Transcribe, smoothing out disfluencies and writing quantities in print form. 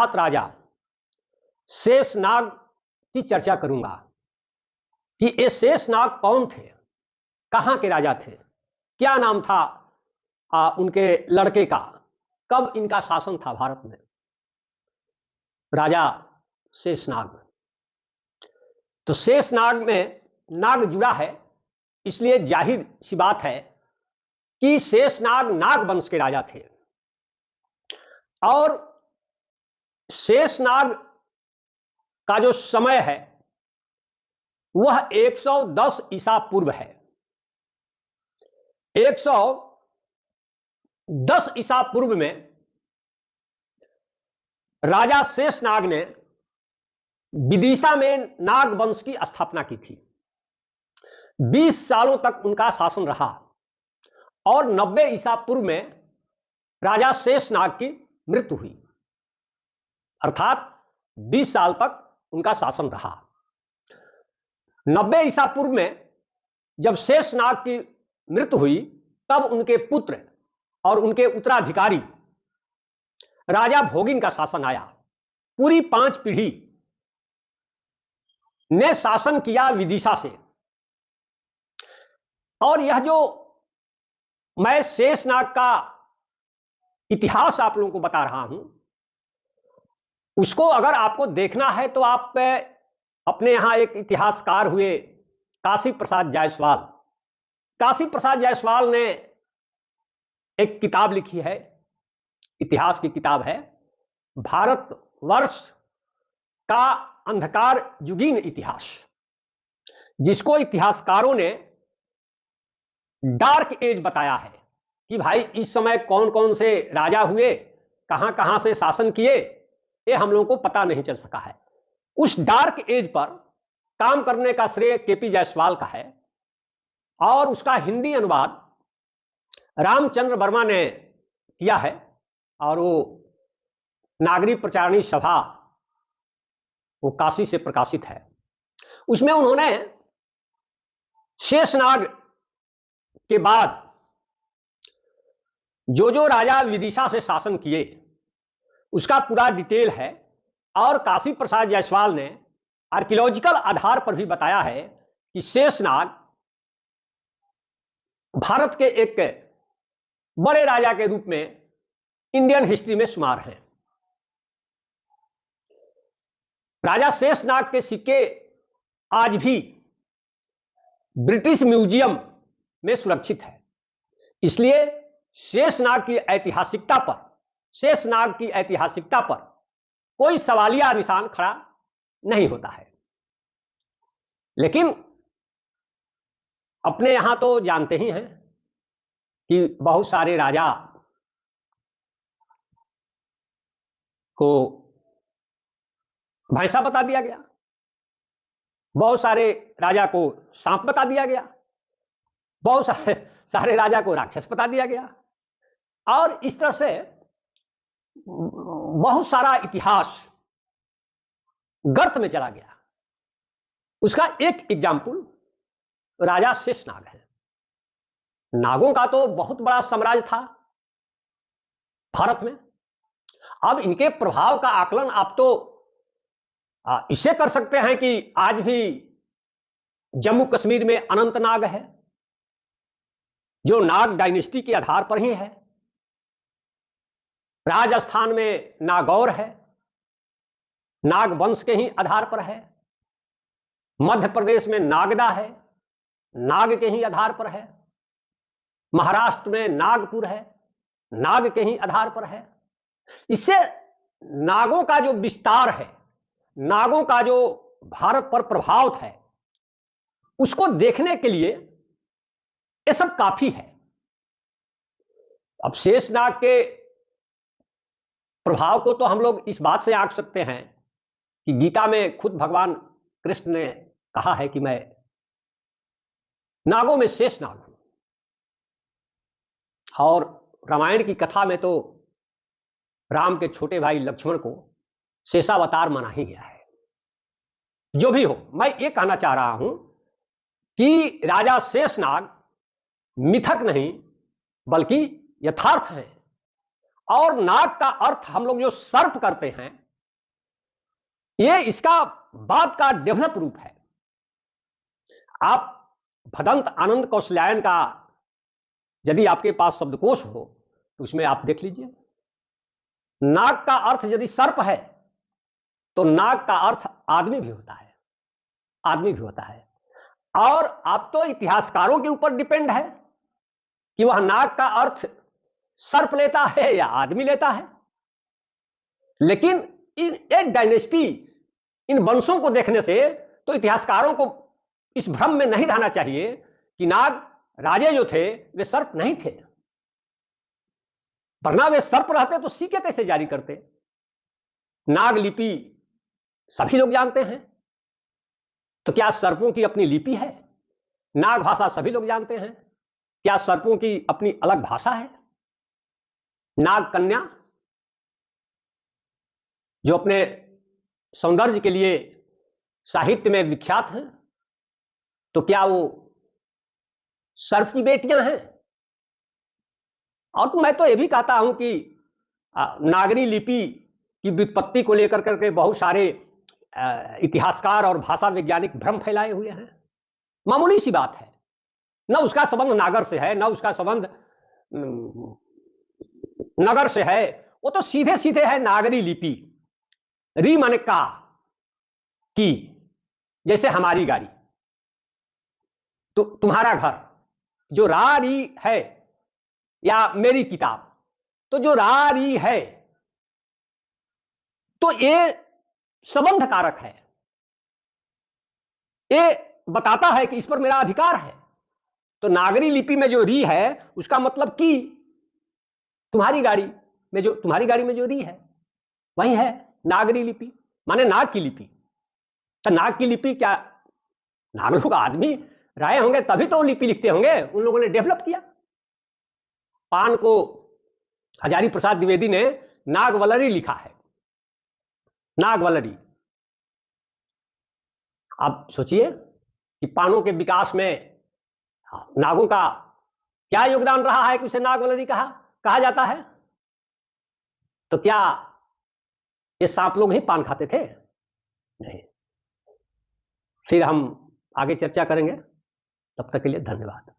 विख्यात राजा शेषनाग की चर्चा करूंगा कि ये शेषनाग कौन थे, कहां के राजा थे, क्या नाम था उनके लड़के का, कब इनका शासन था भारत में। राजा शेषनाग, तो शेषनाग में नाग जुड़ा है, इसलिए जाहिर सी बात है कि शेषनाग नाग वंश के राजा थे। और शेषनाग का जो समय है वह 110 ईसा पूर्व है। 110 ईसा पूर्व में राजा शेषनाग ने विदिशा में नाग वंश की स्थापना की थी। 20 सालों तक उनका शासन रहा और 90 ईसा पूर्व में राजा शेषनाग की मृत्यु हुई, अर्थात 20 साल तक उनका शासन रहा। 90 ईसा पूर्व में जब शेषनाग की मृत्यु हुई तब उनके पुत्र और उनके उत्तराधिकारी राजा भोगिन का शासन आया। पूरी 5 पीढ़ी ने शासन किया विदिशा से। और यह जो मैं शेषनाग का इतिहास आप लोगों को बता रहा हूं, उसको अगर आपको देखना है तो आप अपने यहां एक इतिहासकार हुए काशी प्रसाद जायसवाल। काशी प्रसाद जायसवाल ने एक किताब लिखी है, इतिहास की किताब है, भारतवर्ष का अंधकार युगीन इतिहास, जिसको इतिहासकारों ने डार्क एज बताया है कि भाई इस समय कौन कौन से राजा हुए, कहां कहां से शासन किए, ये हम लोगों को पता नहीं चल सका है। उस डार्क एज पर काम करने का श्रेय केपी जायसवाल का है और उसका हिंदी अनुवाद रामचंद्र वर्मा ने किया है और वो नागरिक प्रचारणी सभा, वो काशी से प्रकाशित है। उसमें उन्होंने शेषनाग के बाद जो राजा विदिशा से शासन किए उसका पूरा डिटेल है और काशी प्रसाद जायसवाल ने आर्कियोलॉजिकल आधार पर भी बताया है कि शेषनाग भारत के एक बड़े राजा के रूप में इंडियन हिस्ट्री में शुमार हैं। राजा शेषनाग के सिक्के आज भी ब्रिटिश म्यूजियम में सुरक्षित है। इसलिए शेषनाग की ऐतिहासिकता पर कोई सवालिया निशान खड़ा नहीं होता है। लेकिन अपने यहां तो जानते ही हैं कि बहुत सारे राजा को भैंसा बता दिया गया, बहुत सारे राजा को सांप बता दिया गया, बहुत सारे राजा को राक्षस बता दिया गया और इस तरह से बहुत सारा इतिहास गर्त में चला गया। उसका एक एग्जाम्पल राजा शेषनाग है। नागों का तो बहुत बड़ा साम्राज्य था भारत में। अब इनके प्रभाव का आकलन आप तो इससे कर सकते हैं कि आज भी जम्मू कश्मीर में अनंतनाग है जो नाग डायनेस्टी के आधार पर ही है। राजस्थान में नागौर है, नाग वंश के ही आधार पर है। मध्य प्रदेश में नागदा है, नाग के ही आधार पर है। महाराष्ट्र में नागपुर है, नाग के ही आधार पर है। इससे नागों का जो विस्तार है, नागों का जो भारत पर प्रभाव है, उसको देखने के लिए ये सब काफी है। अब शेषनाग के प्रभाव को तो हम लोग इस बात से आंक सकते हैं कि गीता में खुद भगवान कृष्ण ने कहा है कि मैं नागों में शेषनाग हूं। और रामायण की कथा में तो राम के छोटे भाई लक्ष्मण को शेषावतार माना ही गया है। जो भी हो, मैं ये कहना चाह रहा हूं कि राजा शेषनाग मिथक नहीं बल्कि यथार्थ है। और नाग का अर्थ हम लोग जो सर्प करते हैं ये इसका बाद का डेवलप रूप है। आप भदंत आनंद कौशल्यायन का यदि आपके पास शब्दकोश हो तो उसमें आप देख लीजिए, नाग का अर्थ यदि सर्प है तो नाग का अर्थ आदमी भी होता है, आदमी भी होता है। और आप तो इतिहासकारों के ऊपर डिपेंड है कि वह नाग का अर्थ सर्प लेता है या आदमी लेता है। लेकिन एक डायनेस्टी, इन वंशों को देखने से तो इतिहासकारों को इस भ्रम में नहीं रहना चाहिए कि नाग राजे जो थे वे सर्प नहीं थे, वरना वे सर्प रहते तो सिक्के कैसे जारी करते। नाग लिपि सभी लोग जानते हैं, तो क्या सर्पों की अपनी लिपि है? नाग भाषा सभी लोग जानते हैं, क्या सर्पों की अपनी अलग भाषा है? नाग कन्या जो अपने सौंदर्य के लिए साहित्य में विख्यात हैं, तो क्या वो सर्प की बेटियां हैं? और तो मैं तो यह भी कहता हूं कि नागरी लिपि की व्युत्पत्ति को लेकर करके बहुत सारे इतिहासकार और भाषा वैज्ञानिक भ्रम फैलाए हुए हैं। मामूली सी बात है, न उसका संबंध नागर से है, न उसका संबंध नगर से है, वो तो सीधे सीधे है नागरी लिपि। री माने का, की, जैसे हमारी गाड़ी, तो तुम्हारा घर, जो रा री है, या मेरी किताब, तो जो रा री है तो ये संबंध कारक है, ये बताता है कि इस पर मेरा अधिकार है। तो नागरी लिपि में जो री है उसका मतलब की, तुम्हारी गाड़ी में जो री है वही है नागरी लिपि, माने नाग की लिपि। तो नाग की लिपि क्या नाग लोग आदमी रहे होंगे तभी तो लिपि लिखते होंगे, उन लोगों ने डेवलप किया। पान को हजारी प्रसाद द्विवेदी ने नागवलरी लिखा है, नागवलरी। आप सोचिए कि पानों के विकास में नागों का क्या योगदान रहा है कि उसे नागवलरी कहा जाता है। तो क्या ये सांप लोग ही पान खाते थे? नहीं। फिर हम आगे चर्चा करेंगे, तब तक के लिए धन्यवाद।